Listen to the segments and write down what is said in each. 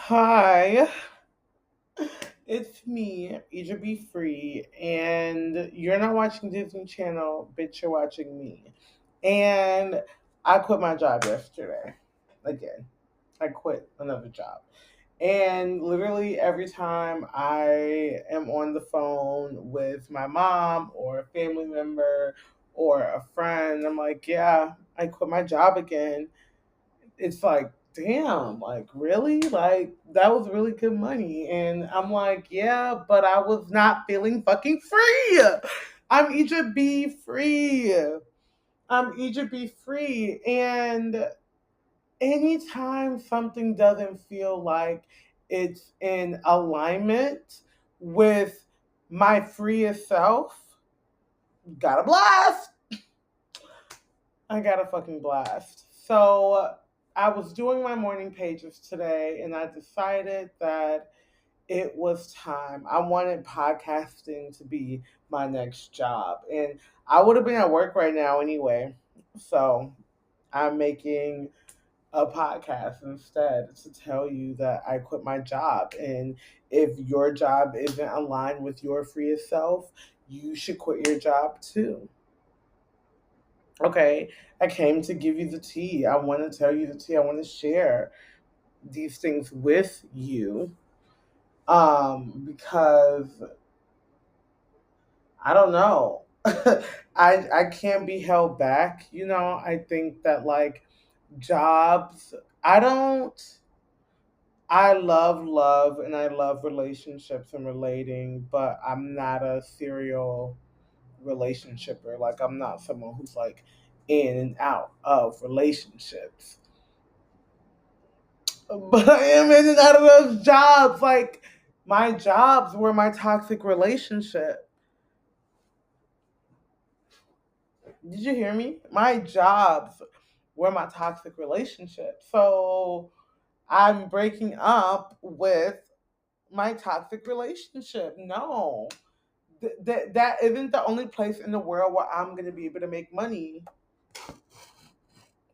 Hi, it's me, Egypt Be Free, and you're not watching Disney Channel, bitch, you're watching me. And I quit my job yesterday. Again, I quit another job. And literally every time I am on the phone with my mom or a family member or a friend, I'm like, yeah, I quit my job again. It's like, damn, like really? Like that was really good money. And I'm like, yeah, but I was not feeling fucking free. I'm Egypt be free. I'm Egypt be free. And anytime something doesn't feel like it's in alignment with my freest self, got a blast. I got a fucking blast. So I was doing my morning pages today and I decided that it was time. I wanted podcasting to be my next job. And I would have been at work right now anyway. So I'm making a podcast instead to tell you that I quit my job. And if your job isn't aligned with your freest self, you should quit your job too. Okay, I came to give you the tea. I want to tell you the tea. I want to share these things with you. Because I don't know. I can't be held back. I think that like jobs. I don't. I love and I love relationships and relating, but I'm not a serial relationship, like I'm not someone who's like in and out of relationships. But I am in and out of those jobs. Like my jobs were my toxic relationship. Did you hear me? My jobs were my toxic relationship. So I'm breaking up with my toxic relationship. No. That isn't the only place in the world where I'm going to be able to make money.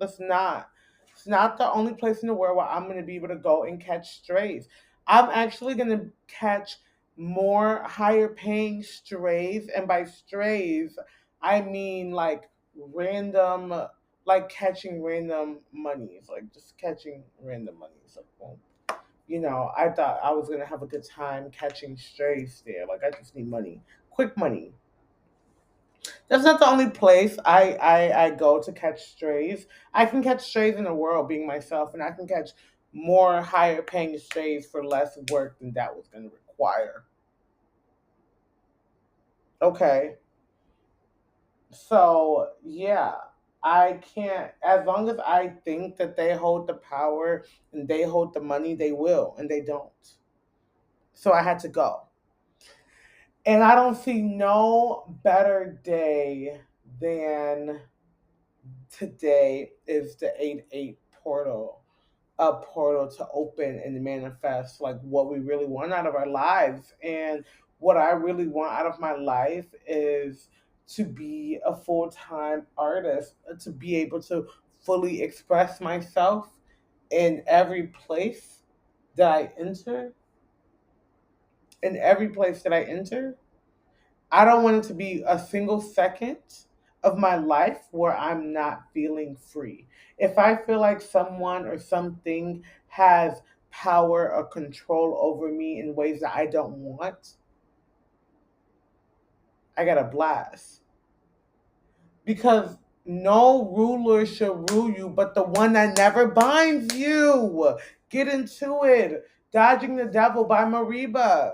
It's not. It's not the only place in the world where I'm going to be able to go and catch strays. I'm actually going to catch more higher paying strays. And by strays, I mean like random, like catching random monies, like just catching random monies. Like, boom. I thought I was going to have a good time catching strays there. Like, I just need money, quick money. That's not the only place I go to catch strays. I can catch strays in the world being myself, and I can catch more higher paying strays for less work than that was going to require. Okay. So, yeah, I can't, as long as I think that they hold the power and they hold the money, they will, and they don't. So I had to go. And I don't see no better day than today is the 8-8 portal, a portal to open and manifest like what we really want out of our lives. And what I really want out of my life is to be a full-time artist, to be able to fully express myself in every place that I enter, in every place that I enter. I don't want it to be a single second of my life where I'm not feeling free. If I feel like someone or something has power or control over me in ways that I don't want, I got a blast. Because no ruler shall rule you but the one that never binds you. Get into it. Dodging the Devil by Mariba.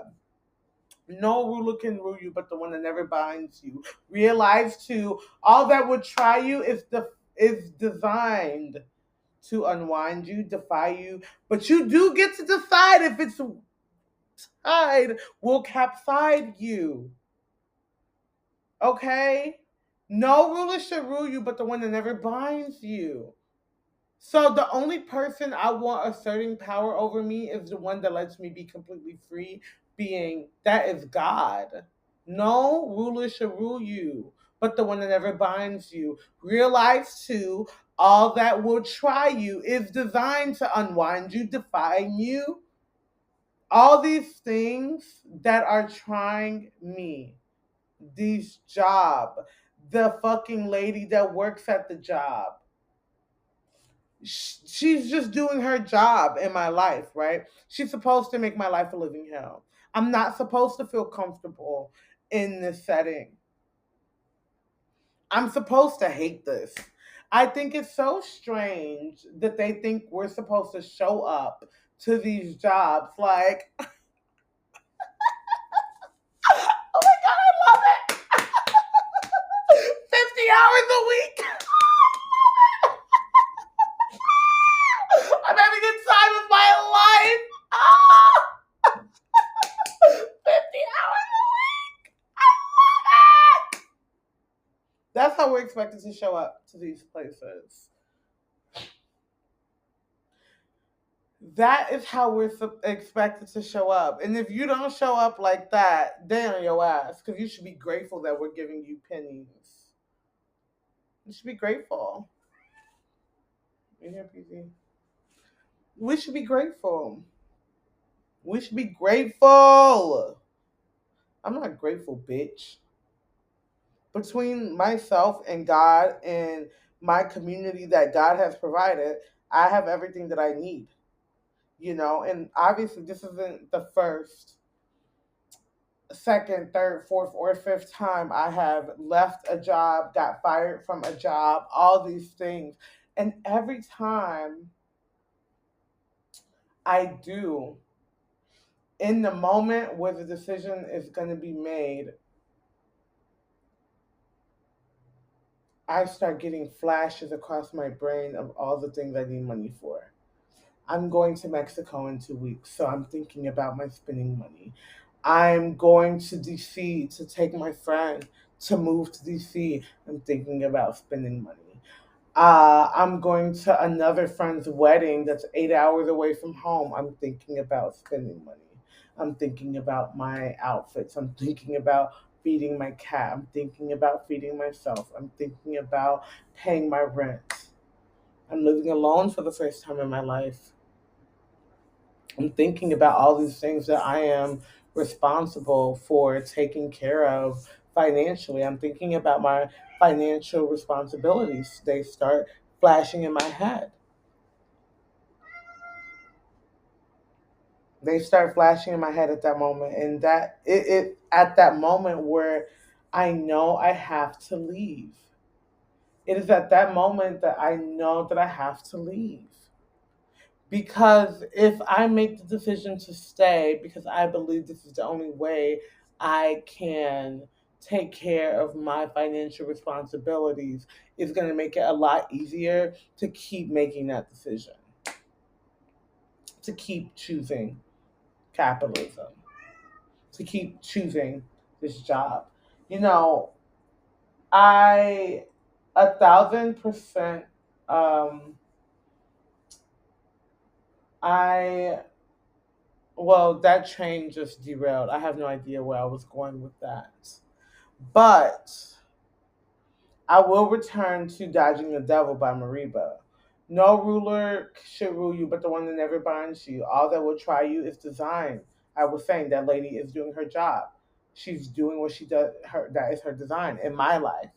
No ruler can rule you but the one that never binds you. Realize too, all that would try you is designed to unwind you, defy you. But you do get to decide if its tide will capsize you. Okay? No ruler should rule you but the one that never binds you. So the only person I want asserting power over me is the one that lets me be completely free, being that is God. No ruler should rule you, but the one that never binds you. Realize too, all that will try you is designed to unwind you, define you. All these things that are trying me, these job, the fucking lady that works at the job, she's just doing her job in my life, right? She's supposed to make my life a living hell. I'm not supposed to feel comfortable in this setting. I'm supposed to hate this. I think it's so strange that they think we're supposed to show up to these jobs like, oh my God, I love it. 50 hours a week. I'm having a time of my life. Ah, 50 hours a week. I love it. That's how we're expected to show up to these places. That is how we're expected to show up. And if you don't show up like that, they on your ass. Because you should be grateful that we're giving you pennies. You should be grateful. You hear, PZ? We should be grateful. We should be grateful. I'm not grateful, bitch. Between myself and God and my community that God has provided, I have everything that I need. And obviously this isn't the first, second, third, fourth, or fifth time I have left a job, got fired from a job, all these things. And every time I do, in the moment where the decision is going to be made, I start getting flashes across my brain of all the things I need money for. I'm going to Mexico in 2 weeks, so I'm thinking about my spending money. I'm going to DC to take my friend to move to DC. I'm thinking about spending money. I'm going to another friend's wedding that's 8 hours away from home. I'm thinking about spending money. I'm thinking about my outfits. I'm thinking about feeding my cat. I'm thinking about feeding myself. I'm thinking about paying my rent. I'm living alone for the first time in my life. I'm thinking about all these things that I am responsible for taking care of financially. I'm thinking about my financial responsibilities. They start flashing in my head. They start flashing in my head at that moment. And that it at that moment where I know I have to leave. It is at that moment that I know that I have to leave. Because if I make the decision to stay because I believe this is the only way I can take care of my financial responsibilities, it's going to make it a lot easier to keep making that decision, to keep choosing capitalism, to keep choosing this job. You know, I 1,000%. Um, I Well, that train just derailed. I have no idea where I was going with that. But I will return to Dodging the Devil by Mariba. No ruler should rule you, but the one that never binds you. All that will try you is design. I was saying that lady is doing her job. She's doing what she does. That is her design in my life.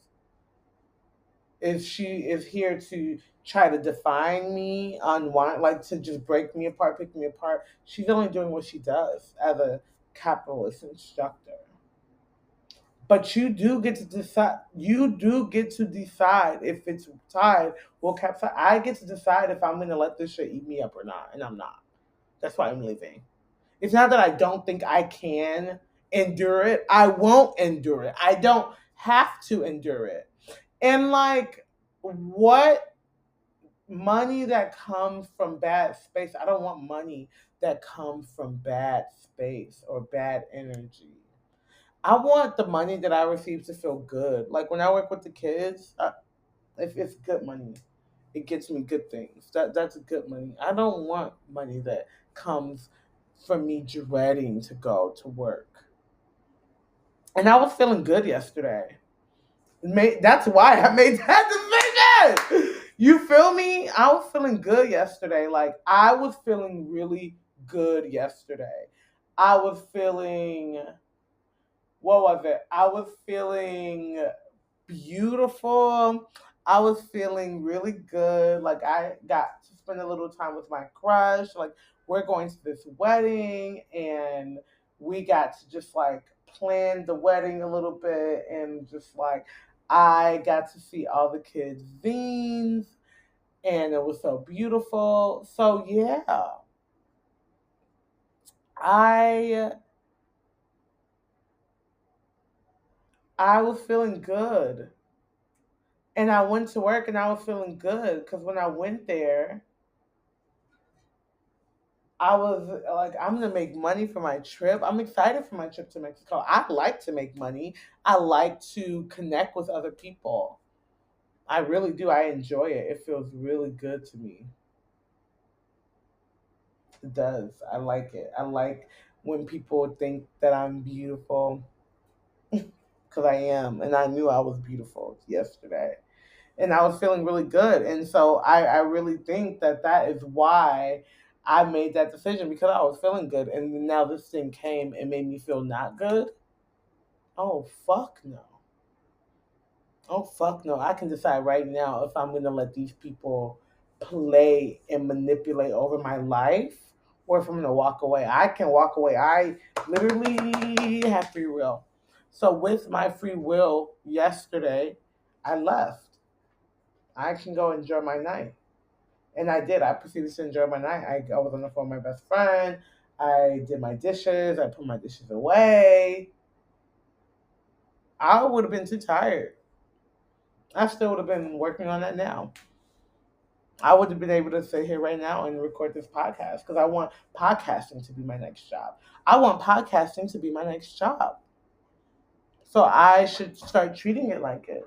If she is here to try to define me, unwind, like to just break me apart, pick me apart, she's only doing what she does as a capitalist instructor. But you do get to decide. You do get to decide if it's tied. Well, capsize. I get to decide if I'm going to let this shit eat me up or not, and I'm not. That's why I'm leaving. It's not that I don't think I can endure it. I won't endure it. I don't have to endure it. And like, what money that comes from bad space? I don't want money that comes from bad space or bad energy. I want the money that I receive to feel good. Like when I work with the kids, if it's good money, it gets me good things. That's good money. I don't want money that comes from me dreading to go to work. And I was feeling good yesterday. That's why I made that decision. You feel me? I was feeling good yesterday. Like I was feeling really good yesterday. I was feeling, what was it? I was feeling beautiful. I was feeling really good. Like I got to spend a little time with my crush. Like we're going to this wedding and we got to just like plan the wedding a little bit and just like I got to see all the kids' zines and it was so beautiful. So yeah, I I was feeling good. And I went to work and I was feeling good because when I went there, I was like, I'm gonna make money for my trip. I'm excited for my trip to Mexico. I like to make money. I like to connect with other people. I really do. I enjoy it. It feels really good to me. It does. I like it. I like when people think that I'm beautiful because I am. And I knew I was beautiful yesterday. And I was feeling really good. And so I really think that that is why I made that decision because I was feeling good. And now this thing came and made me feel not good. Oh, fuck no. Oh, fuck no. I can decide right now if I'm going to let these people play and manipulate over my life or if I'm going to walk away. I can walk away. I literally have free will. So, with my free will yesterday, I left. I can go enjoy my night. And I did. I proceeded to enjoy my night. I was on the phone with my best friend. I did my dishes. I put my dishes away. I would have been too tired. I still would have been working on that now. I would have been able to sit here right now and record this podcast because I want podcasting to be my next job. I want podcasting to be my next job. So I should start treating it like it.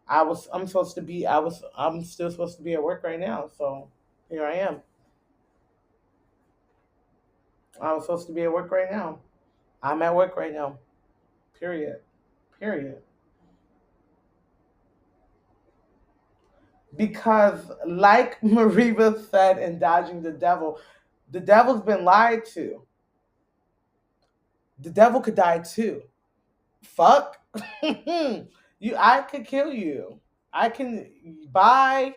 I'm still supposed to be at work right now. So here I am. I was supposed to be at work right now. I'm at work right now. Period. Period. Because, like Mariva said in Dodging the devil's been lied to. The devil could die too. Fuck. I could kill you. I can bye.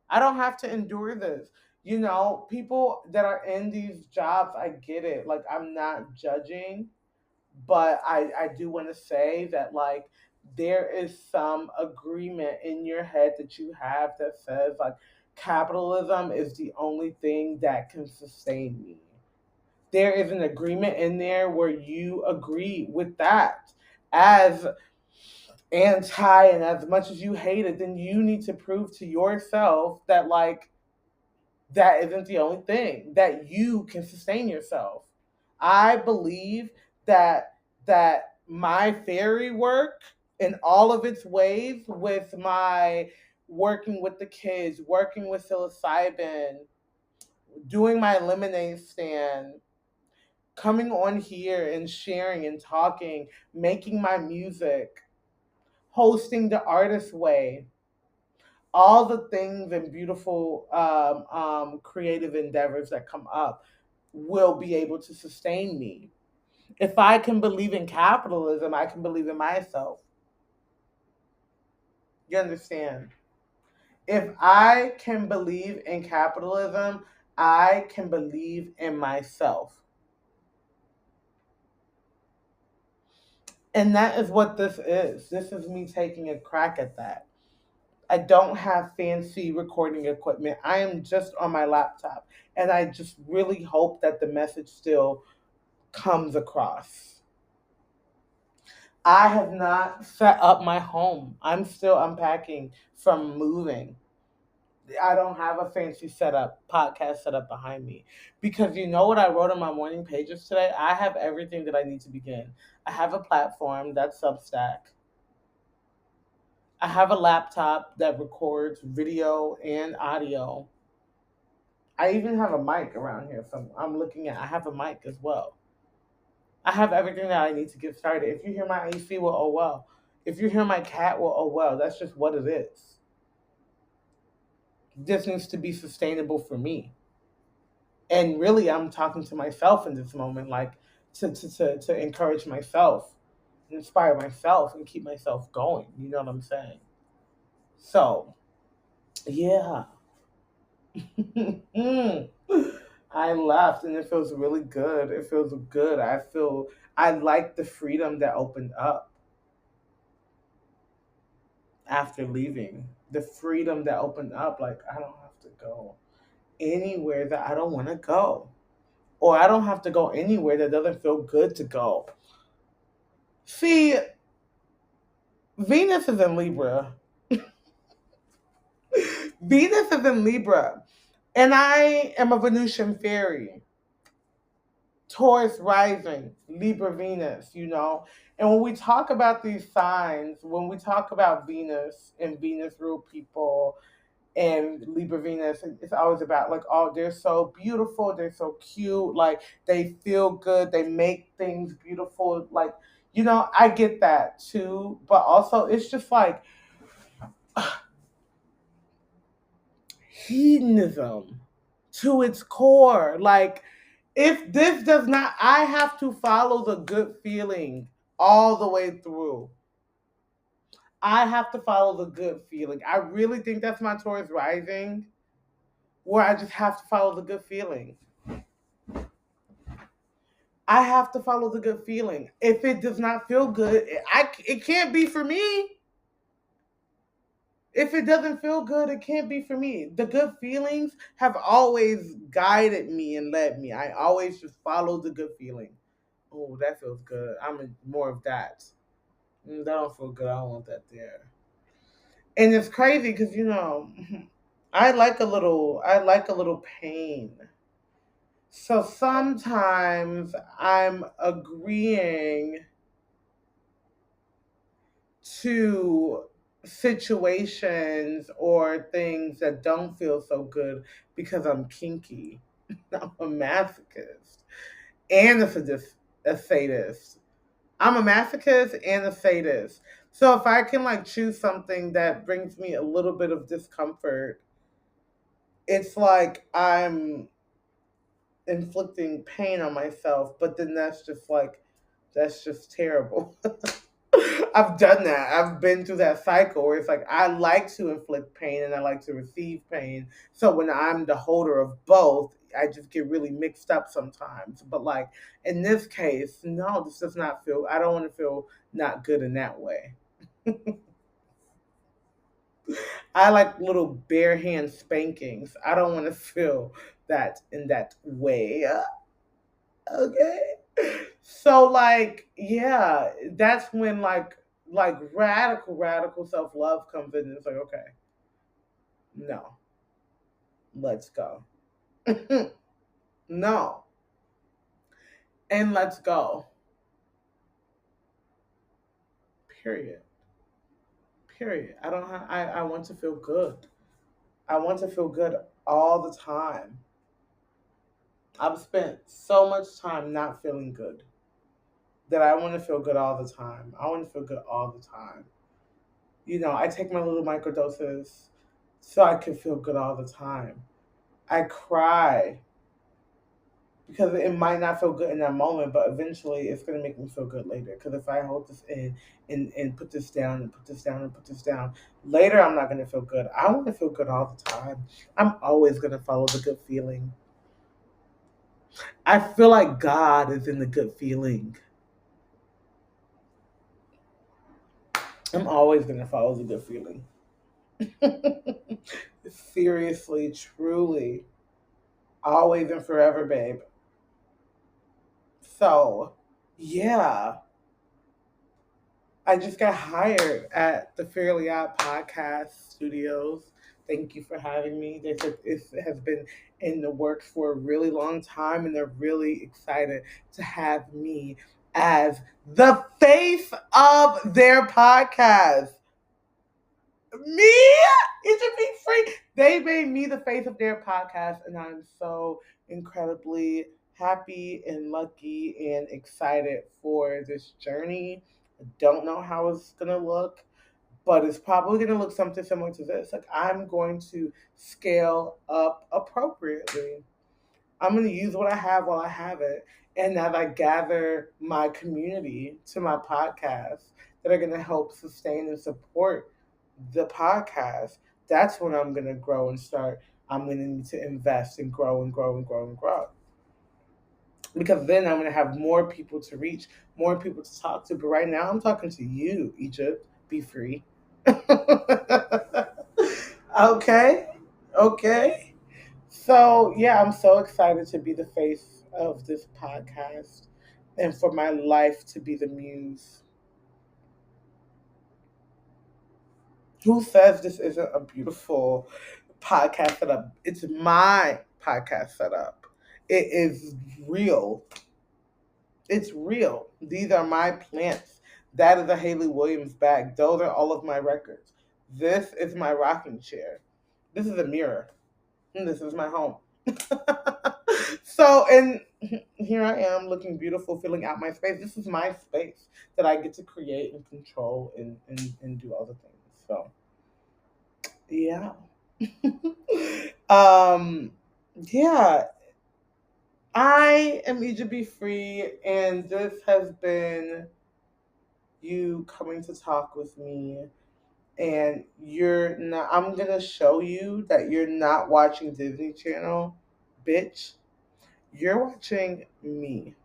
I don't have to endure this. You know, people that are in these jobs, I get it. Like I'm not judging, but I do want to say that like there is some agreement in your head that you have that says like capitalism is the only thing that can sustain me. There is an agreement in there where you agree with that as anti and as much as you hate it, then you need to prove to yourself that like that isn't the only thing that you can sustain yourself. I believe that my fairy work in all of its ways with my working with the kids, working with psilocybin, doing my lemonade stand, coming on here and sharing and talking, making my music, hosting the artist way, all the things and beautiful creative endeavors that come up will be able to sustain me. If I can believe in capitalism, I can believe in myself. You understand? If I can believe in capitalism, I can believe in myself. And that is what this is. This is me taking a crack at that. I don't have fancy recording equipment. I am just on my laptop. And I just really hope that the message still comes across. I have not set up my home. I'm still unpacking from moving. I don't have a fancy setup, podcast setup behind me. Because you know what I wrote on my morning pages today? I have everything that I need to begin. I have a platform that's Substack. I have a laptop that records video and audio. I even have a mic around here. So I'm looking at. I have a mic as well. I have everything that I need to get started. If you hear my AC, well, oh well. If you hear my cat, well, oh well. That's just what it is. This needs to be sustainable for me. And really, I'm talking to myself in this moment. Like, to encourage myself, inspire myself, and keep myself going. You know what I'm saying? So, yeah. I left and it feels really good. It feels good. I like the freedom that opened up after leaving. The freedom that opened up, like I don't have to go anywhere that I don't want to go. Or I don't have to go anywhere that doesn't feel good to go. See, Venus is in Libra. Venus is in Libra. And I am a Venusian fairy. Taurus rising, Libra Venus, you know. And when we talk about these signs, when we talk about Venus and Venus rule people and Libra Venus, it's always about like, oh, they're so beautiful, they're so cute, like they feel good, they make things beautiful. Like, you know, I get that too. But also, it's just like hedonism to its core. Like, if this does not, I have to follow the good feeling all the way through. I have to follow the good feeling. I really think that's my Taurus rising, where I just have to follow the good feeling. I have to follow the good feeling. If it does not feel good, it can't be for me. If it doesn't feel good, it can't be for me. The good feelings have always guided me and led me. I always just follow the good feeling. Oh, that feels good. More of that. That don't feel good. I don't want that there. And it's crazy because I like a little pain. So sometimes I'm agreeing to situations or things that don't feel so good because I'm kinky. I'm a masochist and a sadist. I'm a masochist and a sadist. So if I can like choose something that brings me a little bit of discomfort, it's like I'm inflicting pain on myself, but then that's just terrible. I've done that. I've been through that cycle where it's like I like to inflict pain and I like to receive pain. So when I'm the holder of both, I just get really mixed up sometimes. But like in this case, no, this does not feel, I don't want to feel not good in that way. I like little bare hand spankings. I don't want to feel that in that way. Okay. So like, yeah, that's when like radical self-love comes in and it's like, okay, no, let's go. No. And let's go. Period. Period. I want to feel good. I want to feel good all the time. I've spent so much time not feeling good that I want to feel good all the time. I want to feel good all the time. I take my little microdoses so I can feel good all the time. I cry because it might not feel good in that moment, but eventually it's going to make me feel good later. Because if I hold this in and put this down and put this down and put this down, later I'm not going to feel good. I want to feel good all the time. I'm always going to follow the good feeling. I feel like God is in the good feeling. I'm always going to follow the good feeling. Seriously, truly, always and forever, babe. So, yeah, I just got hired at the Fairly Odd Podcast Studios. Thank you for having me. They said it has been in the works for a really long time, and they're really excited to have me as the face of their podcast. Me? It should be free. They made me the face of their podcast, and I'm so incredibly happy and lucky and excited for this journey. I don't know how it's gonna look, but it's probably gonna look something similar to this. Like I'm going to scale up appropriately. I'm going to use what I have while I have it. And as I gather my community to my podcast that are going to help sustain and support the podcast, that's when I'm going to grow and start. I'm going to need to invest and grow and grow and grow and grow. Because then I'm going to have more people to reach, more people to talk to. But right now, I'm talking to you, Egypt. Be free. Okay. Okay. So, yeah, I'm so excited to be the face of this podcast and for my life to be the muse. Who says this isn't a beautiful podcast setup? It's my podcast setup. It is real. It's real. These are my plants. That is a Haley Williams bag. Those are all of my records. This is my rocking chair. This is a mirror. And this is my home. So, and here I am looking beautiful, filling out my space. This is my space that I get to create and control and do all the things. So, yeah. um, yeah, I am Egypt Be Free, and this has been you coming to talk with me. And you're not, I'm gonna show you that you're not watching Disney Channel, bitch. You're watching me.